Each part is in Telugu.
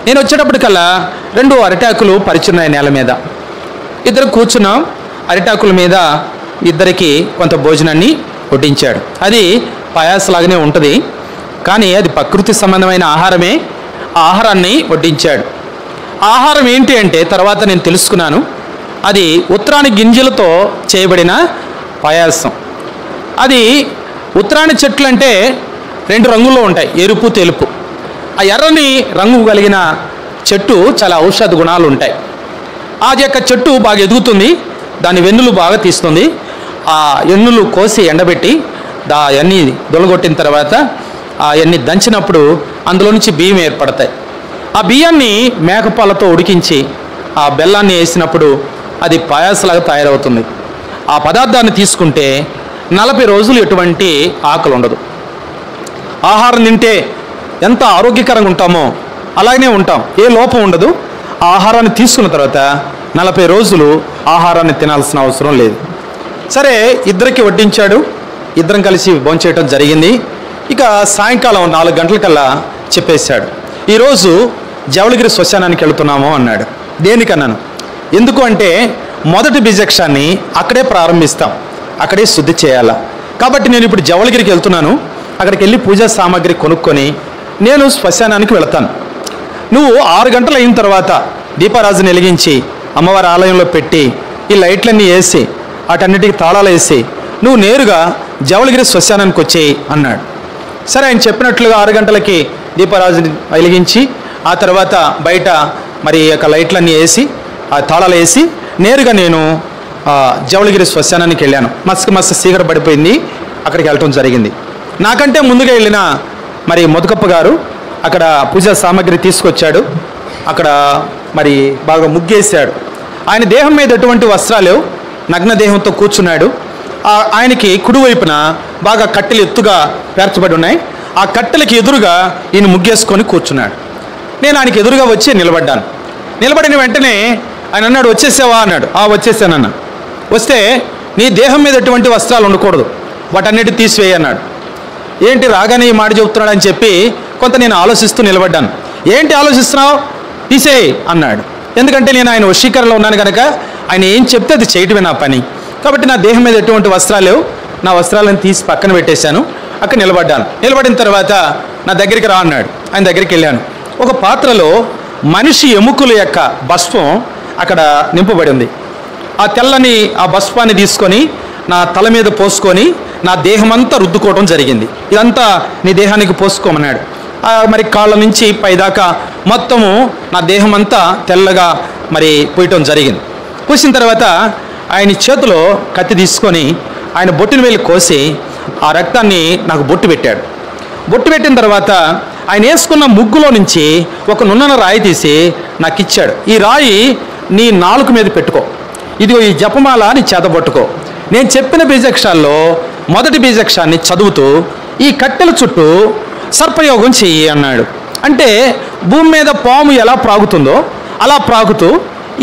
నేను వచ్చేటప్పటికల్లా 2 అరిటాకులు పరిచున్నాయి నేల మీద. ఇద్దరు కూర్చున్నాం. అరిటాకుల మీద ఇద్దరికి కొంత భోజనాన్ని వడ్డించాడు. అది పాయాసలాగానే ఉంటుంది, కానీ అది ప్రకృతి సంబంధమైన ఆహారమే. ఆ ఆహారాన్ని వడ్డించాడు. ఆహారం ఏంటి అంటే తర్వాత నేను తెలుసుకున్నాను, అది ఉత్తరాణి గింజలతో చేయబడిన పాయాసం. అది ఉత్తరాణి చెట్లు అంటే 2 రంగుల్లో ఉంటాయి, ఎరుపు తెలుపు. ఆ ఎర్రని రంగు కలిగిన చెట్టు చాలా ఔషధ గుణాలు ఉంటాయి. ఆ యొక్క చెట్టు బాగా ఎదుగుతుంది, దాని వెన్నులు బాగా తీస్తుంది. ఆ ఎన్నులు కోసి ఎండబెట్టి అవన్నీ దొలగొట్టిన తర్వాత అవన్నీ దంచినప్పుడు అందులో నుంచి బియ్యం ఏర్పడతాయి. ఆ బియ్యాన్ని మేకపాలతో ఉడికించి ఆ బెల్లాన్ని వేసినప్పుడు అది పాయాసలాగా తయారవుతుంది. ఆ పదార్థాన్ని తీసుకుంటే 40 రోజులు ఎటువంటి ఆకలి ఉండదు. ఆహారం తింటే ఎంత ఆరోగ్యకరంగా ఉంటామో అలాగనే ఉంటాం, ఏ లోపం ఉండదు. ఆ ఆహారాన్ని తీసుకున్న తర్వాత 40 రోజులు ఆహారాన్ని తినాల్సిన అవసరం లేదు. సరే, ఇద్దరికి వడ్డించాడు. ఇద్దరం కలిసి భోంచేయటం జరిగింది. ఇక సాయంకాలం 4 గంటలకల్లా చెప్పేశాడు, ఈరోజు జవళగిరి శ్మశానానికి వెళుతున్నాము అన్నాడు. దేనికన్నాను, ఎందుకు అంటే మొదటి బీజక్షాన్ని అక్కడే ప్రారంభిస్తాం, అక్కడే శుద్ధి చేయాలా. కాబట్టి నేను ఇప్పుడు జవళగిరికి వెళ్తున్నాను, అక్కడికి వెళ్ళి పూజా సామాగ్రి కొనుక్కొని నేను శ్మశానానికి వెళతాను. నువ్వు 6 గంటలు అయిన తర్వాత దీపారాజుని వెలిగించి అమ్మవారి ఆలయంలో పెట్టి ఈ లైట్లన్నీ వేసి వాటన్నిటికీ తాళాలు వేసి నువ్వు నేరుగా జవళగిరి శ్మశానానికి వచ్చేయి అన్నాడు. సరే, ఆయన చెప్పినట్లుగా 6 గంటలకి దీపారాజుని వెలిగించి ఆ తర్వాత బయట మరి యొక్క లైట్లన్నీ వేసి ఆ తాళాలు వేసి నేరుగా నేను జవళగిరి శ్మశానానికి వెళ్ళాను. మస్తు సీకర పడిపోయింది, అక్కడికి వెళ్ళటం జరిగింది. నాకంటే ముందుగా వెళ్ళిన మరి మొదకప్ప గారు అక్కడ పూజా సామాగ్రి తీసుకొచ్చాడు. అక్కడ మరి బాగా ముగ్గేశాడు. ఆయన దేహం మీద ఎటువంటి వస్త్రాలు, నగ్న దేహంతో కూర్చున్నాడు. ఆయనకి కుడివైపున బాగా కట్టెలు ఎత్తుగా పేర్చబడి ఉన్నాయి. ఆ కట్టెలకి ఎదురుగా ఈయన ముగ్గేసుకొని కూర్చున్నాడు. నేను ఆయనకి ఎదురుగా వచ్చి నిలబడ్డాను. నిలబడిన వెంటనే ఆయన అన్నాడు, వచ్చేసావా అన్నాడు. వచ్చేసానన్న. వస్తే నీ దేహం మీద ఎటువంటి వస్త్రాలు ఉండకూడదు, వాటన్నిటి తీసివేయి అన్నాడు. ఏంటి రాగానే ఈ మాట చెబుతున్నాడు అని చెప్పి కొంత నేను ఆలోచిస్తూ నిలబడ్డాను. ఏంటి ఆలోచిస్తున్నావు, తీసేయి అన్నాడు. ఎందుకంటే నేను ఆయన వశీకరణలో ఉన్నాను కనుక ఆయన ఏం చెప్తే అది చేయటమే నా పని. కాబట్టి నా దేహం మీద ఎటువంటి వస్త్రాలు లేవు, నా వస్త్రాలను తీసి పక్కన పెట్టేశాను. అక్కడ నిలబడ్డాను. నిలబడిన తర్వాత నా దగ్గరికి రా అన్నాడు. ఆయన దగ్గరికి వెళ్ళాను. ఒక పాత్రలో మనిషి ఎముకల యొక్క భస్మం అక్కడ నింపబడి ఉంది. ఆ తెల్లని ఆ భస్మాన్ని తీసుకొని నా తల మీద పోసుకొని నా దేహమంతా రుద్దుకోవడం జరిగింది. ఇదంతా నీ దేహానికి పోసుకోమన్నాడు. మరి కాళ్ళ నుంచి పైదాకా మొత్తము నా దేహం అంతా తెల్లగా మరి పోయటం జరిగింది. పూసిన తర్వాత ఆయన చేతిలో కత్తి తీసుకొని ఆయన బొట్టుని వేలు కోసి ఆ రక్తాన్ని నాకు బొట్టు పెట్టాడు. బొట్టు పెట్టిన తర్వాత ఆయన వేసుకున్న ముగ్గులో నుంచి ఒక నున్నన రాయి తీసి నాకు ఇచ్చాడు. ఈ రాయి నీ నాలుక మీద పెట్టుకో, ఇదిగో ఈ జపమాల నీ చేత పట్టుకో. నేను చెప్పిన బీజాక్షరాల్లో మొదటి బీజాక్షరాన్ని చదువుతూ ఈ కట్టెల చుట్టూ సర్పయోగం చెయ్యి అన్నాడు. అంటే భూమి మీద పాము ఎలా ప్రాగుతుందో అలా ప్రాగుతూ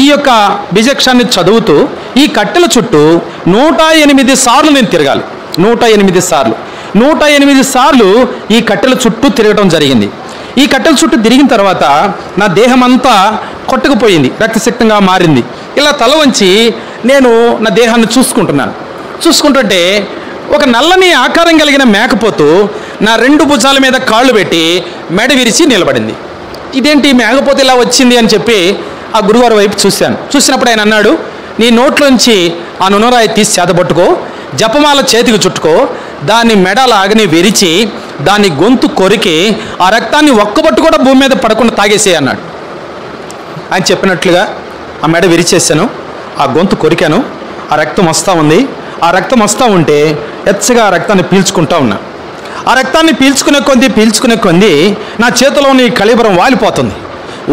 ఈ యొక్క బీజాక్షరాన్ని చదువుతూ ఈ కట్టెల చుట్టూ 108 సార్లు నేను తిరగాలి. 108 సార్లు 108 సార్లు ఈ కట్టెల చుట్టూ తిరగడం జరిగింది. ఈ కట్టెల చుట్టూ తిరిగిన తర్వాత నా దేహం అంతా కొట్టుకుపోయింది, రక్తసిక్తంగా మారింది. ఇలా తల వంచి నేను నా దేహాన్ని చూసుకుంటున్నాను. చూసుకుంటుంటే ఒక నల్లని ఆకారం కలిగిన మేకపోతు నా 2 భుజాల మీద కాళ్ళు పెట్టి మెడ విరిచి నిలబడింది. ఇదేంటి మేకపోతు ఇలా వచ్చింది అని చెప్పి ఆ గురువారి వైపు చూశాను. చూసినప్పుడు ఆయన అన్నాడు, నీ నోట్లోంచి ఆ నునరాయి తీసి చేతబట్టుకో, జపమాల చేతికి చుట్టుకో, దాన్ని మెడలాగని విరిచి దాన్ని గొంతు కొరికి ఆ రక్తాన్ని ఒక్కబట్టు కూడా భూమి మీద పడకుండా తాగేసే అన్నాడు. ఆయన చెప్పినట్లుగా ఆ మెడ విరిచేసాను, ఆ గొంతు కొరికాను. ఆ రక్తం వస్తూ ఉంది. ఆ రక్తం వస్తూ ఉంటే ఎచ్చగా ఆ రక్తాన్ని పీల్చుకుంటా ఉన్నా. ఆ రక్తాన్ని పీల్చుకునే కొంది నా చేతిలోని కళీబరం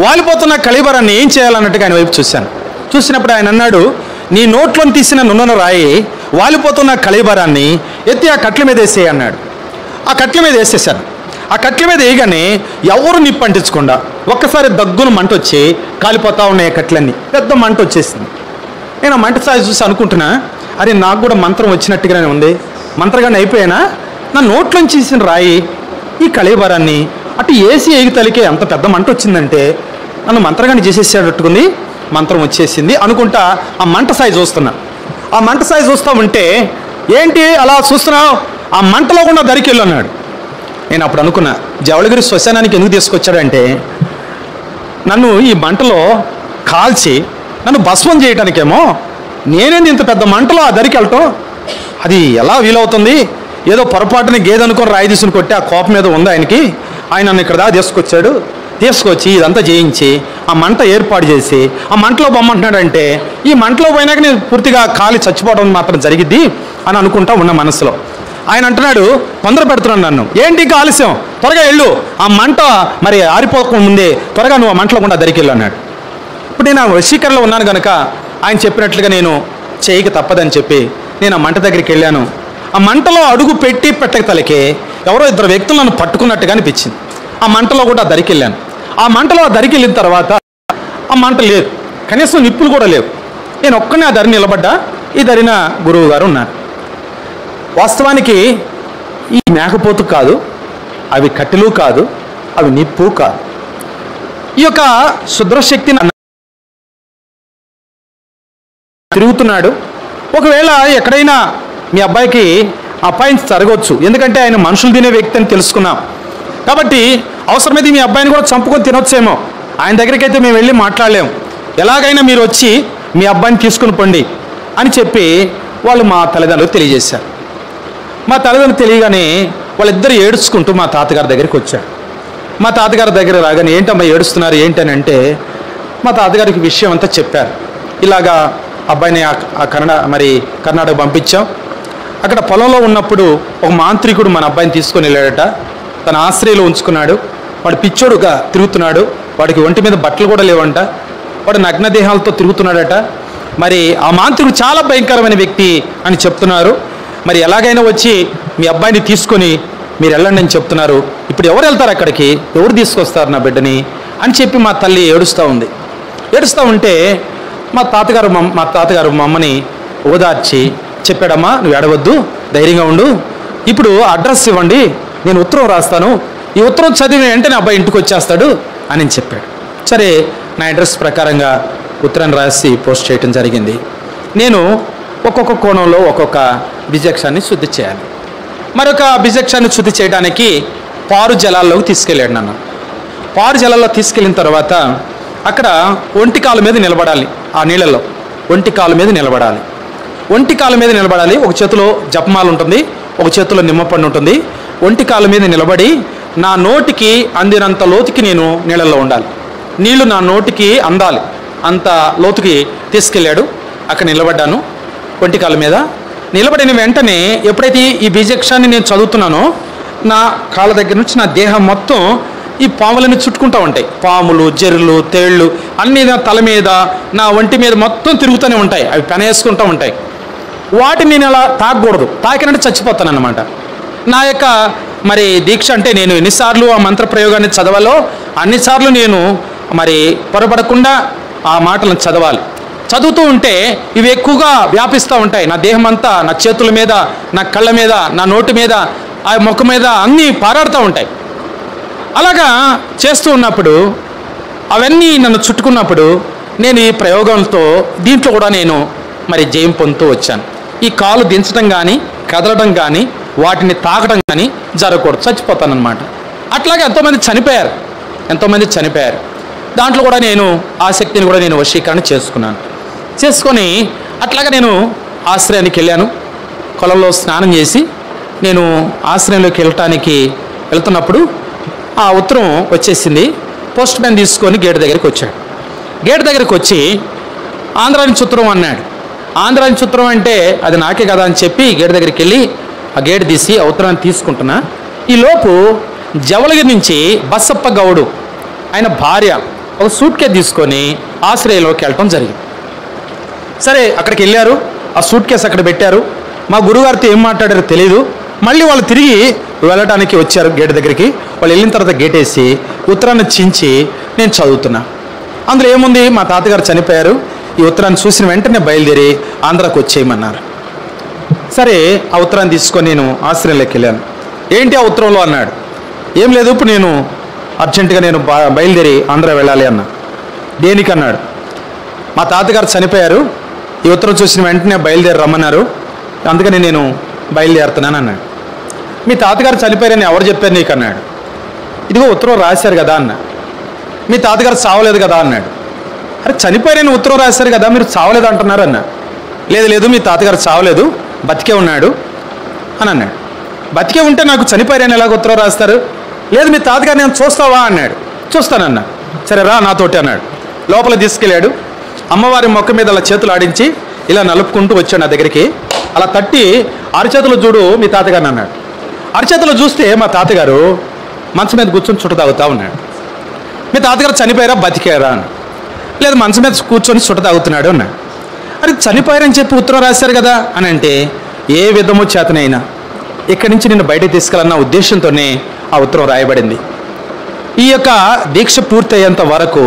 వాలిపోతున్న కళీబరాన్ని ఏం చేయాలన్నట్టుగా ఆయన వైపు చూశాను. చూసినప్పుడు ఆయన అన్నాడు, నీ నోట్లో తీసిన నున్నన రాయి వాలిపోతున్న కళీబరాన్ని ఎత్తి ఆ కట్ల మీద వేసేయి అన్నాడు. ఆ కట్ల మీద వేసేసాను. ఆ కట్ల మీద వేయగానే ఎవరు నిప్పు అంటించకుండా ఒక్కసారి దగ్గును మంట వచ్చి కాలిపోతూ ఉన్నాయి కట్లన్నీ. పెద్ద మంట వచ్చేసింది. నేను ఆ మంట సాయి చూసి అనుకుంటున్నా, అరే నాకు కూడా మంత్రం వచ్చినట్టుగానే ఉంది, మంత్రగానే అయిపోయానా. నా నోట్లోంచి తీసిన రాయి ఈ కళీబరాన్ని అటు ఏసి ఎగితలికే అంత పెద్ద మంట వచ్చిందంటే నన్ను మంత్రగాన్ని చేసేసేటట్టుకుంది, మంత్రం వచ్చేసింది అనుకుంటా ఆ మంట సాయి చూస్తున్నా. ఆ మంట సాయి చూస్తూ ఉంటే, ఏంటి అలా చూస్తున్నావు, ఆ మంటలో కూడా దరికి అన్నాడు. నేను అప్పుడు అనుకున్నా, జవళగిరి శ్మశానానికి ఎందుకు తీసుకొచ్చాడంటే నన్ను ఈ మంటలో కాల్చి నన్ను భస్మం చేయటానికేమో. నేనేంది ఇంత పెద్ద మంటలో ఆ దరికి వెళ్ళటం, అది ఎలా వీలవుతుంది? ఏదో పొరపాటుని గేదనుకొని రాయి తీసుకుని కొట్టి ఆ కోపం మీద ఉంది ఆయనకి. ఆయన నన్ను ఇక్కడ దాకా తీసుకొచ్చాడు, తీసుకొచ్చి ఇదంతా చేయించి ఆ మంట ఏర్పాటు చేసి ఆ మంటలో బొమ్మంటున్నాడంటే ఈ మంటలో పోయినాక నేను పూర్తిగా కాలి చచ్చిపోవడం మాత్రం జరిగిద్ది అని అనుకుంటా ఉన్న మనసులో. ఆయన అంటున్నాడు, తొందర పెడుతున్నాను నన్ను, ఏంటి ఇంకా ఆలస్యం, త్వరగా వెళ్ళు, ఆ మంట మరి ఆరిపోక ముందే త్వరగా నువ్వు ఆ మంటలో కూడా దరికి వెళ్ళు అన్నాడు. ఇప్పుడు నేను ఆ వశీకరణలో ఉన్నాను కనుక ఆయన చెప్పినట్లుగా నేను చేయక తప్పదని చెప్పి నేను ఆ మంట దగ్గరికి వెళ్ళాను. ఆ మంటలో అడుగు పెట్టి పెట్టక తలకే ఎవరో ఇద్దరు వ్యక్తులు నన్ను పట్టుకున్నట్టుగా అనిపించింది. ఆ మంటలో కూడా దరికి వెళ్ళాను. ఆ మంటలో దరికి వెళ్ళిన తర్వాత ఆ మంట లేదు, కనీసం నిప్పులు కూడా లేవు. నేను ఒక్కనే ఆ దరి నిలబడ్డా, ఈ దరిన గురువు గారు ఉన్నారు. వాస్తవానికి ఈ మేకపోతు కాదు, అవి కట్టెలు కాదు, అవి నిప్పు కాదు. ఈ యొక్క శుద్రశక్తిని తిరుగుతున్నాడు. ఒకవేళ ఎక్కడైనా మీ అబ్బాయికి అపాయం జరగవచ్చు, ఎందుకంటే ఆయన మనుషులు తినే వ్యక్తి అని తెలుసుకున్నాం కాబట్టి అవసరమైతే మీ అబ్బాయిని కూడా చంపుకొని తినొచ్చేమో. ఆయన దగ్గరికి అయితే మేము వెళ్ళి మాట్లాడలేము, ఎలాగైనా మీరు వచ్చి మీ అబ్బాయిని తీసుకుని పండి అని చెప్పి వాళ్ళు మా తల్లిదండ్రులకు తెలియజేశారు. మా తల్లిదండ్రులు తెలియగానే వాళ్ళిద్దరు ఏడుచుకుంటూ మా తాతగారి దగ్గరికి వచ్చారు. మా తాతగారి దగ్గర రాగానే ఏంటమ్మా ఏడుస్తున్నారు ఏంటని అంటే మా తాతగారికి విషయం అంతా చెప్పారు. ఇలాగా అబ్బాయిని కర్ణాటక పంపించాం. అక్కడ పొలంలో ఉన్నప్పుడు ఒక మాంత్రికుడు మన అబ్బాయిని తీసుకొని వెళ్ళాడట, తన ఆశ్రయంలో ఉంచుకున్నాడు. వాడు పిచ్చోడుగా తిరుగుతున్నాడు, వాడికి ఒంటి మీద బట్టలు కూడా లేవంట, వాడు నగ్నదేహాలతో తిరుగుతున్నాడట. మరి ఆ మాంత్రికుడు చాలా భయంకరమైన వ్యక్తి అని చెప్తున్నారు. మరి ఎలాగైనా వచ్చి మీ అబ్బాయిని తీసుకొని మీరు వెళ్ళండి అని చెప్తున్నారు. ఇప్పుడు ఎవరు వెళ్తారు అక్కడికి, ఎవరు తీసుకొస్తారు నా బిడ్డని అని చెప్పి మా తల్లి ఏడుస్తూ ఉంది. ఏడుస్తూ ఉంటే మా తాతగారు మా అమ్మని ఓదార్చి చెప్పాడమ్మా, నువ్వు ఏడవద్దు, ధైర్యంగా ఉండు, ఇప్పుడు అడ్రస్ ఇవ్వండి, నేను ఉత్తరం రాస్తాను, ఈ ఉత్తరం చదివి వెంటనే అబ్బాయి ఇంటికి వచ్చేస్తాడు అని చెప్పాడు. సరే, నా అడ్రస్ ప్రకారంగా ఉత్తరాన్ని రాసి పోస్ట్ చేయడం జరిగింది. నేను ఒక్కొక్క కోణంలో ఒక్కొక్క బిజక్షాన్ని శుద్ధి చేయాలి. మరొక బిజక్షాన్ని శుద్ధి చేయడానికి పారు జలాల్లోకి తీసుకెళ్ళాడు నన్ను. పారు జలాల్లో తీసుకెళ్ళిన తర్వాత అక్కడ ఒంటి కాలు మీద నిలబడాలి. ఆ నీళ్ళల్లో ఒంటి కాలు మీద నిలబడాలి. ఒంటి కాలు మీద నిలబడాలి. ఒక చేతిలో జపమాల ఉంటుంది, ఒక చేతిలో నిమ్మపండు ఉంటుంది. ఒంటి కాలు మీద నిలబడి నా నోటికి అందినంత లోతుకి నేను నీళ్ళల్లో ఉండాలి. నీళ్లు నా నోటికి అందాలి, అంత లోతుకి తీసుకెళ్ళాడు. అక్కడ నిలబడ్డాను. ఒంటి కాలు మీద నిలబడిన వెంటనే ఎప్పుడైతే ఈ బీజక్షాన్ని నేను చదువుతున్నానో నా కాళ్ళ దగ్గర నుంచి నా దేహం మొత్తం ఈ పాములను చుట్టుకుంటూ ఉంటాయి. పాములు, జెర్రులు, తేళ్ళు అన్నీ నా తల మీద, నా ఒంటి మీద మొత్తం తిరుగుతూనే ఉంటాయి. అవి పెనేసుకుంటూ ఉంటాయి. వాటిని నేను అలా తాకకూడదు, తాకినట్టు చచ్చిపోతాను అన్నమాట. నా యొక్క దీక్ష అంటే నేను ఎన్నిసార్లు ఆ మంత్ర ప్రయోగాన్ని చదవాలో అన్నిసార్లు నేను పొరపడకుండా ఆ మాటలను చదవాలి. చదువుతూ ఉంటే ఇవి ఎక్కువగా వ్యాపిస్తూ ఉంటాయి. నా దేహం అంతా, నా చేతుల మీద, నా కళ్ళ మీద, నా నోటి మీద, ఆ ముఖం మీద అన్నీ పారాడుతూ ఉంటాయి. అలాగా చేస్తూ ఉన్నప్పుడు అవన్నీ నన్ను చుట్టుకున్నప్పుడు నేను ఈ ప్రయోగంతో దీంట్లో కూడా నేను జయం పొందుతూ వచ్చాను. ఈ కాలు దించడం కానీ, కదలడం కానీ, వాటిని తాకడం కానీ జరగకూడదు, చచ్చిపోతానన్నమాట. అట్లాగే ఎంతోమంది చనిపోయారు. దాంట్లో కూడా నేను ఆ శక్తిని కూడా నేను వశీకరణ చేసుకొని అట్లాగా నేను ఆశ్రయానికి వెళ్ళాను. కొలంలో స్నానం చేసి నేను ఆశ్రయంలోకి వెళ్తున్నప్పుడు ఆ ఉత్తరం వచ్చేసింది. పోస్ట్ మ్యాన్ తీసుకొని గేట్ దగ్గరికి వచ్చాడు. గేట్ దగ్గరికి వచ్చి ఆంధ్రా నుంచి ఉత్తరం అన్నాడు. ఆంధ్రా నుంచి ఉత్తరం అంటే అది నాకే కదా అని చెప్పి గేట్ దగ్గరికి వెళ్ళి ఆ గేట్ తీసి ఆ ఉత్తరాన్ని తీసుకుంటున్నా. ఈలోపు జవళగిరి నుంచి బసప్ప గౌడు ఆయన భార్య ఒక సూట్ కేసు తీసుకొని ఆశ్రయంలోకి వెళ్ళటం జరిగింది. సరే, అక్కడికి వెళ్ళారు. ఆ సూట్ కేసు అక్కడ పెట్టారు. మా గురుగారితో ఏం మాట్లాడారో తెలియదు. మళ్ళీ వాళ్ళు తిరిగి వెళ్ళడానికి వచ్చారు గేట్ దగ్గరికి. వాళ్ళు వెళ్ళిన తర్వాత గేట్ వేసి ఉత్తరాన్ని చించి నేను చదువుతున్నా. అందులో ఏముంది, మా తాతగారు చనిపోయారు. ఈ ఉత్తరాన్ని చూసిన వెంటనే బయలుదేరి ఆంధ్రాకు వచ్చేయమన్నారు. సరే, ఆ ఉత్తరాన్ని తీసుకొని నేను ఆశ్రయంలోకి వెళ్ళాను. ఏంటి ఆ ఉత్తరంలో అన్నాడు. ఏం లేదు, ఇప్పుడు నేను అర్జెంటుగా నేను బయలుదేరి ఆంధ్ర వెళ్ళాలి అన్నా. దేనికన్నాడు. మా తాతగారు చనిపోయారు, ఈ ఉత్తరం చూసిన వెంటనే బయలుదేరి రమ్మన్నారు, అందుకని నేను బయలుదేరుతున్నాను అన్నాడు. మీ తాతగారు చనిపోయారని ఎవరు చెప్పారు నీకు అన్నాడు. ఇదిగో ఉత్తరం రాశారు కదా అన్న. మీ తాతగారు చావలేదు కదా అన్నాడు. అరే చనిపోయారని ఉత్తరం రాశారు కదా, మీరు చావలేదు అంటున్నారు అన్న. లేదు లేదు, మీ తాతగారు చావలేదు, బతికే ఉన్నాడు అని అన్నాడు. బతికే ఉంటే నాకు చనిపోయారని ఎలాగ ఉత్తరం రాస్తారు? లేదు, మీ తాతగారు నేను చూస్తావా అన్నాడు. చూస్తానన్నా. సరే రా నాతోటి అన్నాడు. లోపల తీసుకెళ్ళాడు. అమ్మవారి మొక్క మీద అలా చేతులు ఆడించి ఇలా నలుపుకుంటూ వచ్చాడు నా దగ్గరికి. అలా తట్టి అరచేతులు చూడు మీ తాతగారిని అన్నాడు. అరచేతులు చూస్తే మా తాతగారు మంచం మీద కూర్చొని చుట్ట తాగుతూ ఉన్నాడు. మీ తాతగారు చనిపోయారా బతికారా అని. లేదు, మంచం మీద కూర్చొని చుట్ట తాగుతున్నాడు అన్నాడు. అది చనిపోయారని చెప్పి ఉత్తరం రాశారు కదా అని అంటే, ఏ విధము చేతనైనా ఇక్కడి నుంచి నిన్ను బయటకు తీసుకెళ్ళన్న ఉద్దేశంతోనే ఆ ఉత్తరం రాయబడింది. ఈ యొక్క దీక్ష పూర్తయ్యేంత వరకు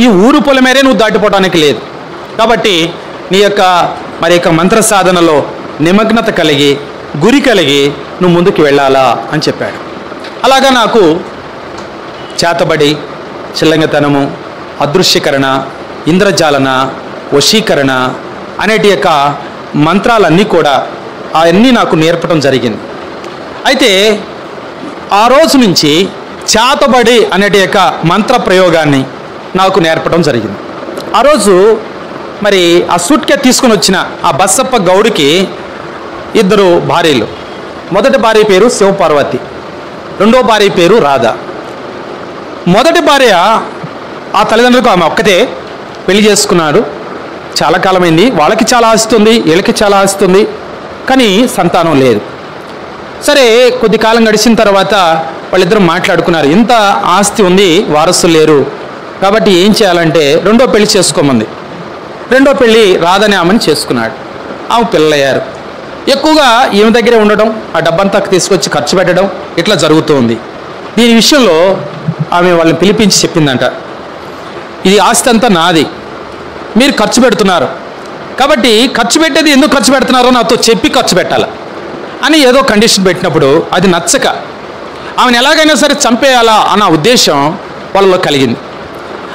ఈ ఊరు పొలమేరే నువ్వు దాటిపోవడానికి లేదు. కాబట్టి నీ యొక్క మంత్ర సాధనలో నిమగ్నత కలిగి గురి కలిగి నువ్వు ముందుకు వెళ్ళాలా అని చెప్పాడు. అలాగా నాకు చేతబడి, చిల్లంగతనము, అదృశ్యకరణ, ఇంద్రజాలన, వశీకరణ అనేటి యొక్క మంత్రాలన్నీ కూడా అవన్నీ నాకు నేర్పడం జరిగింది. అయితే ఆ రోజు నుంచి చేతబడి అనేటి యొక్క మంత్ర ప్రయోగాన్ని నాకు నేర్పడం జరిగింది. ఆ రోజు మరి ఆ సూట్కే తీసుకుని వచ్చిన ఆ బస్సప్ప గౌడికి 2 భార్యలు. మొదటి భార్య పేరు శివపార్వతి, రెండో భార్య పేరు రాధ. మొదటి భార్య ఆ తల్లిదండ్రులకు ఆమె ఒక్కతే పెళ్లి చేసుకున్నాడు. చాలా కాలమైంది. వాళ్ళకి చాలా ఆస్తుంది, వీళ్ళకి చాలా ఆస్తుంది, కానీ సంతానం లేదు. సరే కొద్ది కాలం గడిచిన తర్వాత వాళ్ళిద్దరూ మాట్లాడుకున్నారు. ఇంత ఆస్తి ఉంది, వారసులు లేరు, కాబట్టి ఏం చేయాలంటే రెండో పెళ్లి చేసుకోమంది. రెండో పెళ్లి రాధనే ఆమెను చేసుకున్నాడు. ఆమె పిల్లలయ్యారు. ఎక్కువగా ఈమె దగ్గరే ఉండడం, ఆ డబ్బంతా తీసుకొచ్చి ఖర్చు పెట్టడం ఇట్లా జరుగుతూ ఉంది. దీని విషయంలో ఆమె వాళ్ళని పిలిపించి చెప్పిందంట, ఇది ఆస్తి అంతా నాది, మీరు ఖర్చు పెడుతున్నారు, కాబట్టి ఖర్చు పెట్టేది ఎందుకు ఖర్చు పెడుతున్నారో నాతో చెప్పి ఖర్చు పెట్టాలి అని ఏదో కండిషన్ పెట్టినప్పుడు అది నచ్చక ఆమెను ఎలాగైనా సరే చంపేయాలా అన్న ఉద్దేశం వాళ్ళలో కలిగింది.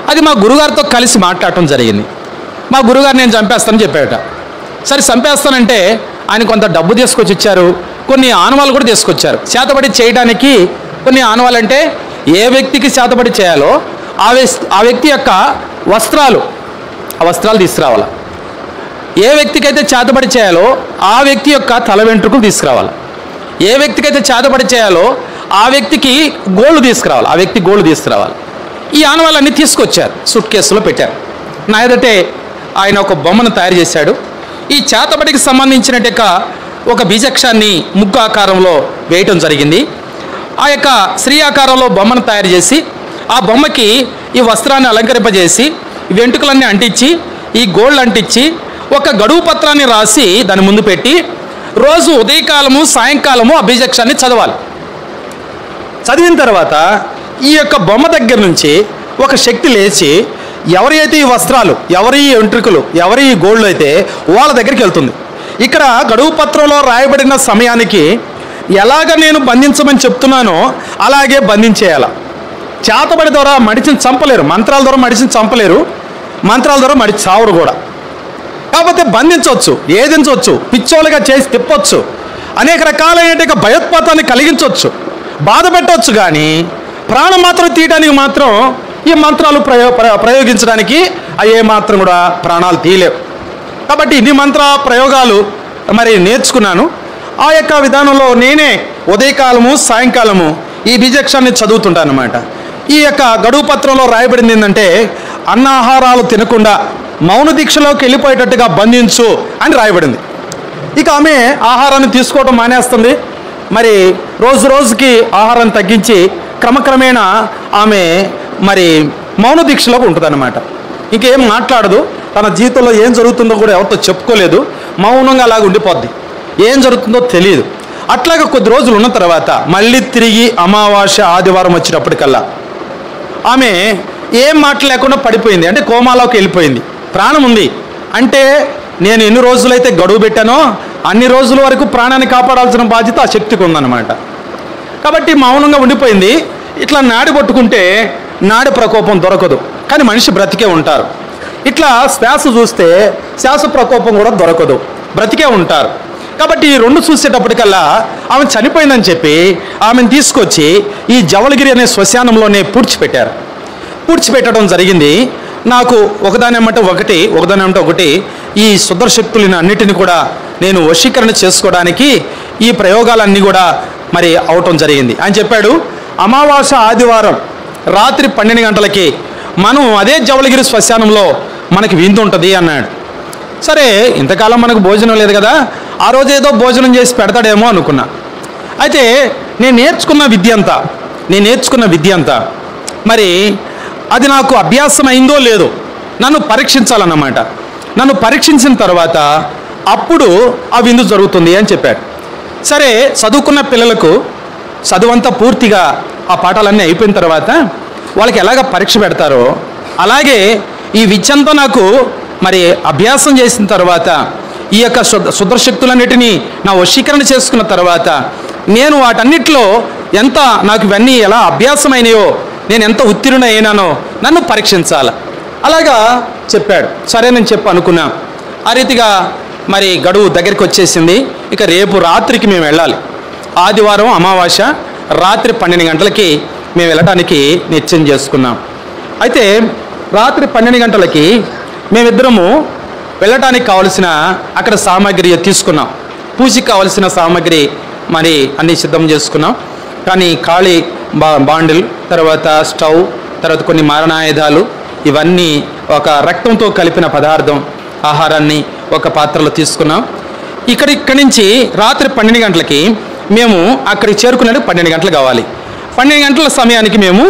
అది మా గురుగారితో కలిసి మాట్లాడటం జరిగింది. మా గురుగారు నేను చంపేస్తానని చెప్పాడట. సరే చంపేస్తానంటే ఆయన కొంత డబ్బు తీసుకొచ్చి ఇచ్చారు, కొన్ని ఆనవాళ్ళు కూడా తీసుకొచ్చారు. చేతబడి చేయడానికి కొన్ని ఆనవాళ్ళు అంటే ఏ వ్యక్తికి చేతబడి చేయాలో ఆ వ్యక్తి యొక్క వస్త్రాలు తీసుకురావాలి. ఏ వ్యక్తికైతే చేతబడి చేయాలో ఆ వ్యక్తి యొక్క తల వెంట్రుకలు తీసుకురావాలి. ఏ వ్యక్తికైతే చేతబడి చేయాలో ఆ వ్యక్తికి గోళ్ళు తీసుకురావాలి, ఆ వ్యక్తి గోళ్ళు తీసుకురావాలి. ఈ ఆనవాళ్ళన్నీ తీసుకొచ్చారు, సూట్ కేసులో పెట్టారు. నా ఎదుటే ఆయన ఒక బొమ్మను తయారు చేశాడు. ఈ చేతబడికి సంబంధించిన ఒక బీజక్షాన్ని ముగ్గు ఆకారంలో వేయటం జరిగింది. ఆ యొక్క శ్రీ ఆకారంలో బొమ్మను తయారు చేసి ఆ బొమ్మకి ఈ వస్త్రాన్ని అలంకరింపజేసి వెంట్రుకలన్నీ అంటించి ఈ గోళ్ళు అంటించి ఒక గడువు పత్రాన్ని రాసి దాని ముందు పెట్టి రోజు ఉదయకాలము సాయంకాలము ఆ బీజక్షాన్ని చదవాలి. చదివిన తర్వాత ఈ యొక్క బొమ్మ దగ్గర నుంచి ఒక శక్తి లేచి ఎవరైతే ఈ వస్త్రాలు, ఎవరి వెంట్రుకలు, ఎవరి గోళ్ళు అయితే వాళ్ళ దగ్గరికి వెళ్తుంది. ఇక్కడ గడువు పత్రంలో రాయబడిన సమయానికి ఎలాగ నేను బంధించమని చెప్తున్నానో అలాగే బంధించేయాల. చేతబడి ద్వారా మడిచిని చంపలేరు, మంత్రాల ద్వారా మడిచిని చంపలేరు, మంత్రాల ద్వారా మడిచి చావరు కూడా. కాకపోతే బంధించవచ్చు, ఏదించవచ్చు, పిచ్చోలుగా చేసి తిప్పొచ్చు, అనేక రకాలైన భయోత్పాతాన్ని కలిగించవచ్చు, బాధ పెట్టవచ్చు. కానీ ప్రాణం మాత్రం తీయడానికి మాత్రం ఈ మంత్రాలు ప్రయోగించడానికి అయ్యే మాత్రం కూడా ప్రాణాలు తీయలేవు. కాబట్టి ఇన్ని మంత్ర ప్రయోగాలు మరి నేర్చుకున్నాను. ఆ యొక్క విధానంలో నేనే ఉదయకాలము సాయంకాలము ఈ బీజక్షాన్ని చదువుతుంటాను అన్నమాట. ఈ యొక్క గడువు పత్రంలో రాయబడింది ఏంటంటే అన్నాహారాలు తినకుండా మౌన దీక్షలోకి వెళ్ళిపోయేటట్టుగా బంధించు అని రాయబడింది. ఇక ఆమె ఆహారాన్ని తీసుకోవడం మానేస్తుంది. మరి రోజు రోజుకి ఆహారాన్ని తగ్గించి క్రమక్రమేణా ఆమె మరి మౌన దీక్షలోకి ఉంటుందన్నమాట. ఇంకేం మాట్లాడదు, తన జీవితంలో ఏం జరుగుతుందో కూడా ఎవరితో చెప్పుకోలేదు, మౌనంగా అలాగ ఉండిపోద్ది, ఏం జరుగుతుందో తెలియదు. అట్లాగే కొద్ది రోజులు ఉన్న తర్వాత మళ్ళీ తిరిగి అమావాస్య ఆదివారం వచ్చినప్పటికల్లా ఆమె ఏం మాట్లాడలేకుండా పడిపోయింది, అంటే కోమాలోకి వెళ్ళిపోయింది. ప్రాణం ఉంది అంటే నేను ఎన్ని రోజులైతే గడువు పెట్టానో అన్ని రోజుల వరకు ప్రాణాన్ని కాపాడాల్సిన బాధ్యత ఆ శక్తికి ఉందన్నమాట. కాబట్టి మౌనంగా ఉండిపోయింది. ఇట్లా నాడి పట్టుకుంటే నాడి ప్రకోపం దొరకదు, కానీ మనిషి బ్రతికే ఉంటారు. ఇట్లా శ్వాస చూస్తే శ్వాస ప్రకోపం కూడా దొరకదు, బ్రతికే ఉంటారు. కాబట్టి ఈ రెండు చూసేటప్పటికల్లా ఆమె చనిపోయిందని చెప్పి ఆమెను తీసుకొచ్చి ఈ జవలగిరి అనే శ్మశానంలోనే పూడ్చిపెట్టడం జరిగింది. నాకు ఒకదాని ఏమంటే ఒకటి ఈ సుదర్శక్తులను అన్నిటిని కూడా నేను వశీకరణ చేసుకోవడానికి ఈ ప్రయోగాలన్నీ కూడా మరి అవటం జరిగింది అని చెప్పాడు. అమావాస్య ఆదివారం రాత్రి 12 గంటలకి మనం అదే జవలగిరి శ్మశానంలో మనకి విందు ఉంటుంది అన్నాడు. సరే, ఇంతకాలం మనకు భోజనం లేదు కదా, ఆ రోజు ఏదో భోజనం చేసి పెడతాడేమో అనుకున్నా. అయితే నేను నేర్చుకున్న విద్య అంతా మరి అది నాకు అభ్యాసం అయిందో లేదో నన్ను పరీక్షించాలన్నమాట. నన్ను పరీక్షించిన తర్వాత అప్పుడు ఆ విందు జరుగుతుంది అని చెప్పాడు. సరే, చదువుకున్న పిల్లలకు చదువంతా పూర్తిగా ఆ పాఠాలన్నీ అయిపోయిన తర్వాత వాళ్ళకి ఎలాగ పరీక్ష పెడతారో అలాగే ఈ విద్యంతా నాకు మరి అభ్యాసం చేసిన తర్వాత ఈ యొక్క సుదర్శక్తులన్నిటినీ నా వశీకరణ చేసుకున్న తర్వాత నేను వాటన్నిటిలో ఎంత నాకు ఇవన్నీ ఎలా అభ్యాసమైనయో, నేను ఎంత ఉత్తీర్ణ అయినానో నన్ను పరీక్షించాలి అలాగా చెప్పాడు. సరే నేను అనుకున్నా. ఆ రీతిగా మరి గడువు దగ్గరికి వచ్చేసింది. ఇక రేపు రాత్రికి మేము వెళ్ళాలి. ఆదివారం అమావాస్య రాత్రి 12 గంటలకి మేము వెళ్ళడానికి నిశ్చయం చేసుకున్నాం. అయితే రాత్రి 12 గంటలకి మేమిద్దరము వెళ్ళటానికి కావలసిన అక్కడ సామాగ్రి తీసుకున్నాం. పూజకి కావలసిన సామాగ్రి మరి అన్నీ సిద్ధం చేసుకున్నాం. కానీ ఖాళీ బాండిల్, తర్వాత స్టవ్, తర్వాత కొన్ని మారణాయుధాలు, ఇవన్నీ ఒక రక్తంతో కలిపిన పదార్థం ఆహారాన్ని ఒక పాత్రలో తీసుకున్నాం. ఇక్కడి నుంచి రాత్రి 12 గంటలకి మేము అక్కడికి చేరుకునేది 12 గంటలు కావాలి. 12 గంటల సమయానికి మేము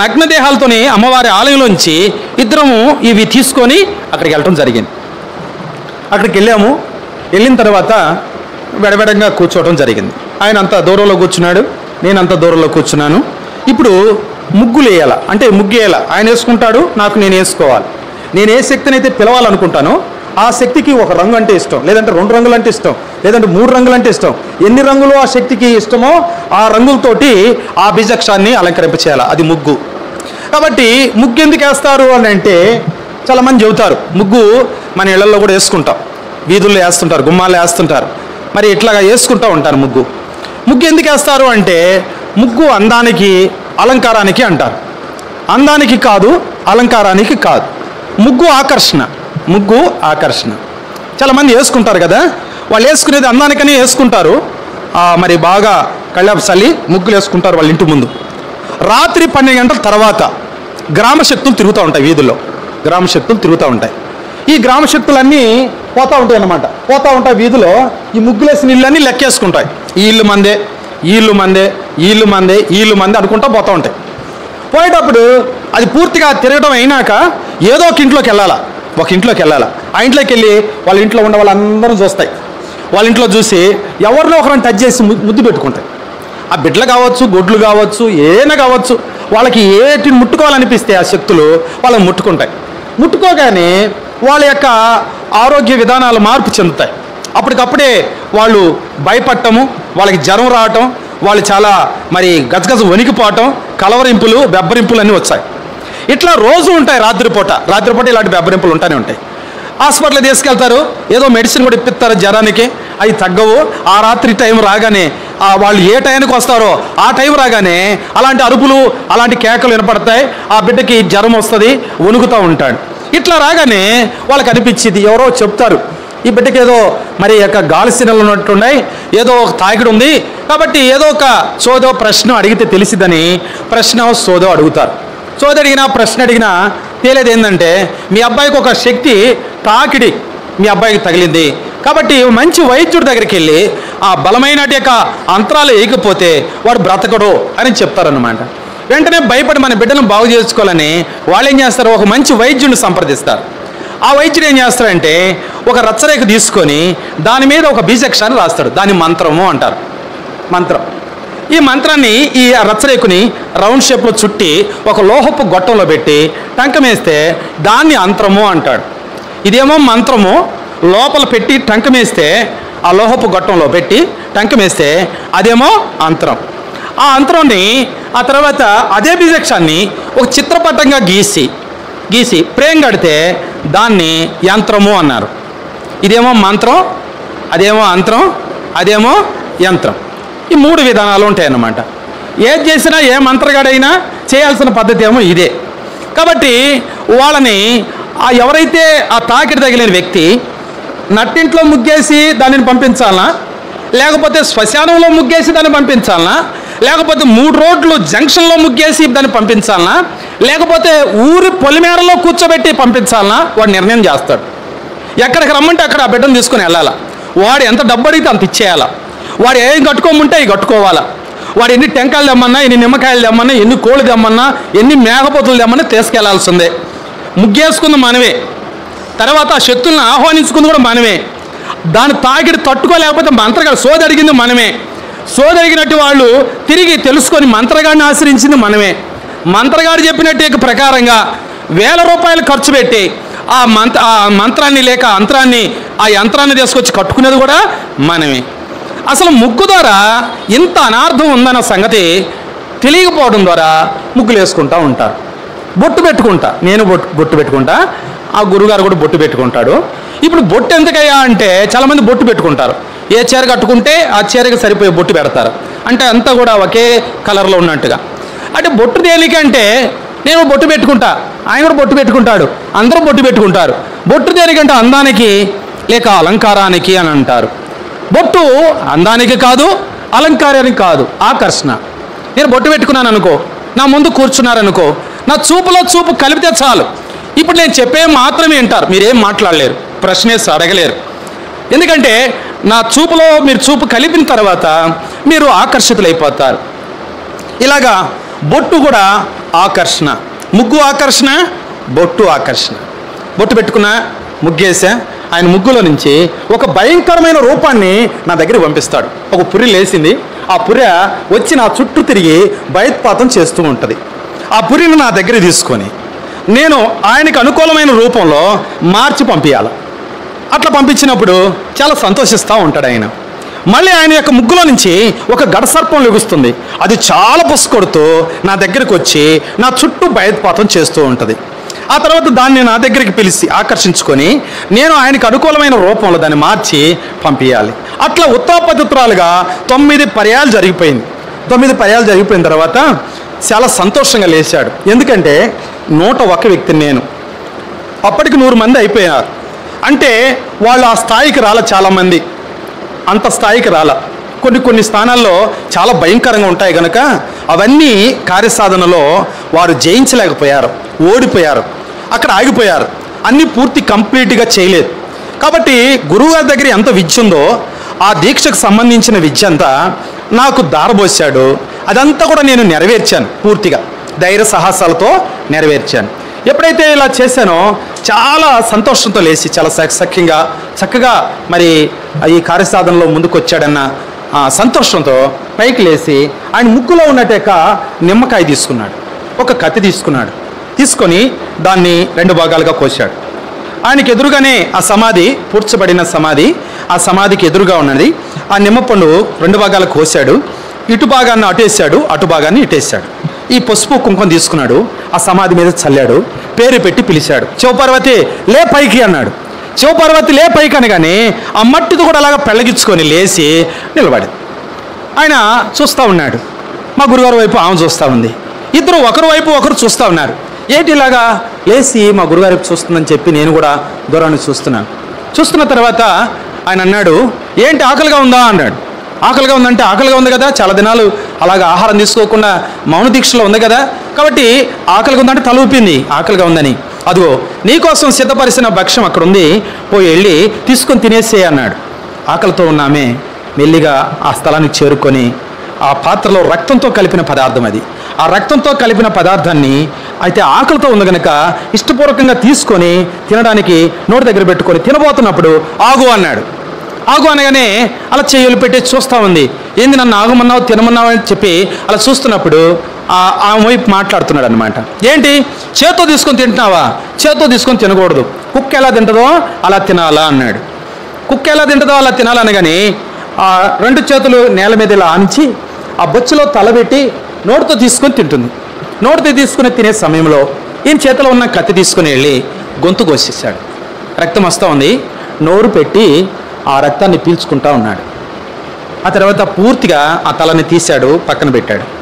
నగ్నదేహాలతోనే అమ్మవారి ఆలయంలోంచి ఇద్దరము ఇవి తీసుకొని అక్కడికి వెళ్ళటం జరిగింది. అక్కడికి వెళ్ళిన తర్వాత వెడవెడంగా కూర్చోవడం జరిగింది. ఆయన అంత దూరంలో కూర్చున్నాడు, నేను అంత దూరంలో కూర్చున్నాను. ఇప్పుడు ముగ్గులు వేయాల, అంటే ముగ్గు వేయాల. ఆయన వేసుకుంటాడు, నేను వేసుకోవాలి. నేను ఏ శక్తిని అయితే పిలవాలనుకుంటానో ఆ శక్తికి ఒక రంగు అంటే ఇష్టం, లేదంటే 2 రంగులు అంటే ఇష్టం, లేదంటే 3 రంగులు అంటే ఇష్టం. ఎన్ని రంగులు ఆ శక్తికి ఇష్టమో ఆ రంగులతోటి ఆ బీజక్షాన్ని అలంకరింపచేయాలి. అది ముగ్గు. కాబట్టి ముగ్గు ఎందుకు వేస్తారు అని అంటే చాలామంది చెబుతారు, ముగ్గు మన ఇళ్లలో కూడా వేసుకుంటాం, వీధుల్లో వేస్తుంటారు, గుమ్మాల్లో వేస్తుంటారు, మరి ఇట్లాగా వేసుకుంటూ ఉంటారు. ముగ్గు ఎందుకు వేస్తారు అంటే ముగ్గు అందానికి అలంకారానికి అంటారు. అందానికి కాదు, అలంకారానికి కాదు. ముగ్గు ఆకర్షణ. చాలామంది వేసుకుంటారు కదా, వాళ్ళు వేసుకునేది అందానికని వేసుకుంటారు. మరి బాగా కళ్ళాపు చల్లి ముగ్గులు వేసుకుంటారు వాళ్ళ ఇంటి ముందు. రాత్రి 12 గంటల తర్వాత గ్రామశక్తులు తిరుగుతూ ఉంటాయి, వీధుల్లో గ్రామశక్తులు తిరుగుతూ ఉంటాయి. ఈ గ్రామశక్తులన్నీ పోతూ ఉంటాయి అన్నమాట. పోతూ ఉంటాయి వీధిలో. ఈ ముగ్గులేసిన ఇళ్ళన్నీ లెక్కేసుకుంటాయి. ఈ ఇల్లు మందే, ఈ ఇల్లు మందే, ఈ ఇల్లు మందే, ఈ ఇల్లు మందే అనుకుంటూ పోతూ ఉంటాయి. పోయేటప్పుడు అది పూర్తిగా తిరగడం అయినాక ఏదో ఒక ఇంట్లోకి వెళ్ళాలా. ఆ ఇంట్లోకి వెళ్ళి వాళ్ళ ఇంట్లో ఉన్న వాళ్ళందరూ చూస్తాయి. వాళ్ళ ఇంట్లో చూసి ఎవరినో ఒకరిని టచ్ చేసి ముద్దు పెట్టుకుంటాయి. ఆ బిడ్డలు కావచ్చు, గొడ్లు కావచ్చు, ఏమైనా కావచ్చు, వాళ్ళకి ఏటిని ముట్టుకోవాలనిపిస్తే ఆ శక్తులు వాళ్ళని ముట్టుకోగానే వాళ్ళ యొక్క ఆరోగ్య విధానాలు మార్పు చెందుతాయి. అప్పటికప్పుడే వాళ్ళు భయపడటము, వాళ్ళకి జ్వరం రావటం, వాళ్ళు చాలా మరి గజగజ వణికిపోవటం, కలవరింపులు, బెబ్బరింపులు అన్నీ వచ్చాయి. ఇట్లా రోజు ఉంటాయి. రాత్రిపూట ఇలాంటి బెబ్బరింపులు ఉంటానే ఉంటాయి. హాస్పిటల్ తీసుకెళ్తారు, ఏదో మెడిసిన్ కూడా ఇప్పిస్తారు జ్వరానికి, అవి తగ్గవు. ఆ రాత్రి టైం రాగానే వాళ్ళు ఏ టైంకి వస్తారో ఆ టైం రాగానే అలాంటి అరుపులు, అలాంటి కేకలు వినపడతాయి. ఆ బిడ్డకి జ్వరం వస్తుంది, వణుకుతూ ఉంటాడు. ఇట్లా రాగానే వాళ్ళకి అనిపించింది, ఎవరో చెప్తారు ఈ బిడ్డకి ఏదో మరి యొక్క గాలి సినలు ఉన్నట్టున్నాయి, ఏదో ఒక తాకిడి ఉంది, కాబట్టి ఏదో ఒక సోదో ప్రశ్న అడిగితే తెలిసిదని సోదో అడుగుతారు. సోదో ప్రశ్న అడిగినా తేలేది ఏంటంటే మీ అబ్బాయికి ఒక శక్తి తాకిడి మీ అబ్బాయికి తగిలింది, కాబట్టి మంచి వైద్యుడి దగ్గరికి వెళ్ళి ఆ బలమైన యొక్క అంతరాలు వేయకపోతే వాడు బ్రతకడు అని చెప్తారన్నమాట. వెంటనే భయపడి మన బిడ్డను బాగు చేసుకోవాలని వాళ్ళు ఏం చేస్తారు, ఒక మంచి వైద్యుడిని సంప్రదిస్తారు. ఆ వైద్యుడు ఏం చేస్తాడంటే ఒక రచ్చరేఖ తీసుకొని దాని మీద ఒక బీజాక్షరాన్ని రాస్తాడు. దాన్ని మంత్రము అంటారు. ఈ మంత్రాన్ని, ఈ రచ్చరేకుని రౌండ్ షేప్లో చుట్టి ఒక లోహపు గొట్టంలో పెట్టి టంకం వేస్తే దాన్ని అంత్రము అంటాడు. ఇదేమో మంత్రము, లోపల పెట్టి టంకం వేస్తే ఆ లోహపు గొట్టంలో పెట్టి టంకం వేస్తే అదేమో అంతరం. ఆ అంతరాన్ని ఆ తర్వాత అదే బీజాక్షరాన్ని ఒక చిత్రపటంగా గీసి గీసి ప్రేమ కడితే దాన్ని యంత్రము అన్నారు. ఇదేమో మంత్రం, అదేమో అంతరం, అదేమో యంత్రం. ఈ 3 విధానాలు ఉంటాయన్నమాట. ఏది చేసినా ఏ మంత్రగాడైనా చేయాల్సిన పద్ధతి ఏమో ఇదే. కాబట్టి వాళ్ళని ఎవరైతే ఆ తాకిడి తగిలిన వ్యక్తి నట్టింట్లో ముగ్గేసి దానిని పంపించాలనా, లేకపోతే శ్మశానంలో ముగ్గేసి దాన్ని పంపించాలనా, లేకపోతే 3 రోడ్లు జంక్షన్లో ముగ్గేసి దాన్ని పంపించాలనా, లేకపోతే ఊరి పొలిమేరలో కూర్చోబెట్టి పంపించాలనా వాడు నిర్ణయం చేస్తాడు. ఎక్కడికి రమ్మంటే అక్కడ ఆ బిడ్డను తీసుకుని వెళ్ళాలా. వాడు ఎంత డబ్బు అడిగితే అంత ఇచ్చేయాలా. వాడు ఏం కట్టుకోమంటే అవి కట్టుకోవాలా. వాడు ఎన్ని టెంకాయలు తెమ్మన్నా, ఎన్ని నిమ్మకాయలు తెమ్మన్నా, ఎన్ని కోళ్ళు తెమ్మన్నా, ఎన్ని మేకపోతులు తెమ్మన్నా తీసుకెళ్లాల్సిందే. ముగ్గేసుకుంది మనమే, తర్వాత ఆ శక్తులను ఆహ్వానించుకుంది కూడా మనమే. దాని తాకిడి తట్టుకోలేకపోతే మంత్రగాడు సోది అడిగింది మనమే. సోది అడిగినట్టు వాళ్ళు తిరిగి తెలుసుకొని మంత్రగాడిని ఆశ్రయించింది మనమే. మంత్రగాడు చెప్పినట్టు ప్రకారంగా 1000 రూపాయలు ఖర్చు పెట్టి ఆ మంత్రాన్ని లేక అంతరాన్ని ఆ యంత్రాన్ని తీసుకొచ్చి కట్టుకునేది కూడా మనమే. అసలు ముగ్గు ద్వారా ఇంత అనార్థం ఉందన్న సంగతి తెలియకపోవడం ద్వారా ముగ్గులు వేసుకుంటూ ఉంటారు. బొట్టు పెట్టుకుంటా, నేను బొట్టు పెట్టుకుంటా, ఆ గురుగారు కూడా బొట్టు పెట్టుకుంటాడు. ఇప్పుడు బొట్టు ఎందుకయ్యా అంటే చాలామంది బొట్టు పెట్టుకుంటారు. ఏ చీర కట్టుకుంటే ఆ చీరకి సరిపోయే బొట్టు పెడతారు, అంటే అంతా కూడా ఒకే కలర్లో ఉన్నట్టుగా. అంటే బొట్టు దేనికంటే నేను బొట్టు పెట్టుకుంటా, ఆయన కూడా బొట్టు పెట్టుకుంటాడు, అందరూ బొట్టు పెట్టుకుంటారు. బొట్టు దేనికంటే అందానికి లేక అలంకారానికి అని అంటారు. బొట్టు అందానికి కాదు, అలంకారానికి కాదు, ఆకర్షణ. నేను బొట్టు పెట్టుకున్నాను అనుకో, నా ముందు కూర్చున్నారనుకో, నా చూపులో చూపు కలిపితే చాలు. ఇప్పుడు నేను చెప్పే మాత్రమే వింటారు, మీరేం మాట్లాడలేరు, ప్రశ్నేసి అడగలేరు. ఎందుకంటే నా చూపులో మీరు చూపు కలిపిన తర్వాత మీరు ఆకర్షితులైపోతారు. ఇలాగా బొట్టు కూడా ఆకర్షణ. ముగ్గు ఆకర్షణ, బొట్టు ఆకర్షణ. బొట్టు పెట్టుకున్నా, ముగ్గేసా, ఆయన ముగ్గులో నుంచి ఒక భయంకరమైన రూపాన్ని నా దగ్గరికి పంపిస్తాడు. ఒక పుర్రె లేచింది, ఆ పుర్రె వచ్చి నా చుట్టూ తిరిగి భయోత్పాతం చేస్తూ ఉంటుంది. ఆ పుర్రెను నా దగ్గర తీసుకొని నేను ఆయనకు అనుకూలమైన రూపంలో మార్చి పంపించాలి. అట్లా పంపించినప్పుడు చాలా సంతోషిస్తూ ఉంటాడు ఆయన. మళ్ళీ ఆయన యొక్క ముగ్గులో నుంచి ఒక గడసర్పం లెగుస్తుంది. అది చాలా పుసుకొడుతూ నా దగ్గరికి వచ్చి నా చుట్టూ భయోత్పాతం చేస్తూ ఉంటుంది. ఆ తర్వాత దాన్ని నా దగ్గరికి పిలిచి ఆకర్షించుకొని నేను ఆయనకు అనుకూలమైన రూపంలో దాన్ని మార్చి పంపించాలి. అట్లా ఉత్తరపద్ధతురాలుగా 9 పర్యాలు జరిగిపోయింది. 9 పర్యాలు జరిగిపోయిన తర్వాత చాలా సంతోషంగా లేచాడు. ఎందుకంటే 101 వ్యక్తిని నేను, అప్పటికి 100 మంది అయిపోయారు. అంటే వాళ్ళు ఆ స్థాయికి రాల, చాలామంది అంత స్థాయికి రాల. కొన్ని స్థానాల్లో చాలా భయంకరంగా ఉంటాయి కనుక అవన్నీ కార్యసాధనలో వారు జయించలేకపోయారు, ఓడిపోయారు, అక్కడ ఆగిపోయారు, అన్నీ పూర్తి కంప్లీట్గా చేయలేదు. కాబట్టి గురువుగారి దగ్గర ఎంత విద్య ఉందో ఆ దీక్షకు సంబంధించిన విద్య అంతా నాకు దారబోసాడు. అదంతా కూడా నేను నెరవేర్చాను, పూర్తిగా ధైర్య సాహసాలతో నెరవేర్చాను. ఎప్పుడైతే ఇలా చేశానో చాలా సంతోషంతో లేచి చాలా చక్కగా మరి ఈ కార్యసాధనలో ముందుకు వచ్చాడన్న సంతోషంతో పైకి లేచి ఆయన ముక్కులో ఉన్నట్టు నిమ్మకాయ తీసుకున్నాడు, ఒక కత్తి తీసుకున్నాడు, తీసుకొని దాన్ని 2 భాగాలుగా కోశాడు. ఆయనకి ఎదురుగానే ఆ సమాధి, పూడ్చబడిన సమాధి, ఆ సమాధికి ఎదురుగా ఉన్నది. ఆ నిమ్మపండు 2 భాగాలకు కోశాడు. ఇటు భాగాన్ని అటేసాడు, అటు భాగాన్ని ఇటేసాడు. ఈ పసుపు కుంకుమ తీసుకున్నాడు, ఆ సమాధి మీద చల్లాడు, పేరు పెట్టి పిలిచాడు. శివపార్వతి లే పైకి అన్నాడు. శివపార్వతి లే పైకి అనగానే ఆ మట్టితో కూడా అలాగా పెళ్ళగించుకొని లేచి నిలబడి ఆయన చూస్తూ ఉన్నాడు. మా గురుగారు వైపు ఆమె చూస్తూ ఉంది. ఇద్దరు ఒకరి వైపు ఒకరు చూస్తూ ఉన్నారు. ఏంటి ఇలాగా లేచి మా గురుగారి చూస్తుందని చెప్పి నేను కూడా దూరాన్ని చూస్తున్నాను. చూస్తున్న తర్వాత ఆయన అన్నాడు, ఏంటి ఆకలిగా ఉందా అన్నాడు. ఆకలిగా ఉందంటే ఆకలిగా ఉంది కదా, చాలా దినాలు అలాగా ఆహారం తీసుకోకుండా మౌన దీక్షలో ఉంది కదా, కాబట్టి ఆకలిగా ఉందంటే తల ఊపింది ఆకలిగా ఉందని. అదిగో నీకోసం సిద్ధపరిచిన భక్ష్యం అక్కడ ఉంది, పోయి వెళ్ళి తీసుకొని తినేసే అన్నాడు. ఆకలితో ఉన్నామే మెల్లిగా ఆ స్థలానికి చేరుకొని ఆ పాత్రలో రక్తంతో కలిపిన పదార్థం అది. ఆ రక్తంతో కలిపిన పదార్థాన్ని అయితే ఆకలితో ఉంది కనుక ఇష్టపూర్వకంగా తీసుకొని తినడానికి నోటి దగ్గర పెట్టుకొని తినబోతున్నప్పుడు ఆగు అన్నాడు. ఆగు అనగానే అలా చెయ్యలు పెట్టి చూస్తూ ఉంది. ఏంది నన్ను ఆగమన్నావు తినమన్నావు అని చెప్పి అలా చూస్తున్నప్పుడు ఆమె వైపు మాట్లాడుతున్నాడు అనమాట. ఏంటి చేత్తో తీసుకొని తింటున్నావా? చేత్తో తీసుకొని తినకూడదు, కుక్క ఎలా తింటుందో అలా తినాలా అన్నాడు. కుక్క ఎలా తింటుందో అలా తినాలనగానే ఆ 2 చేతులు నేల మీద ఇలా ఆనించి ఆ బొచ్చులో తలబెట్టి నోటితో తీసుకొని తింటుంది. నోటితో తీసుకుని తినే సమయంలో ఈయన చేతిలో ఉన్న కత్తి తీసుకుని వెళ్ళి గొంతు కోసేసాడు. రక్తం వస్తూ ఉంది. నోరు పెట్టి ఆ రక్తాన్ని పీల్చుకుంటా ఉన్నాడు. ఆ తర్వాత పూర్తిగా ఆ తలని తీశాడు, పక్కన పెట్టాడు.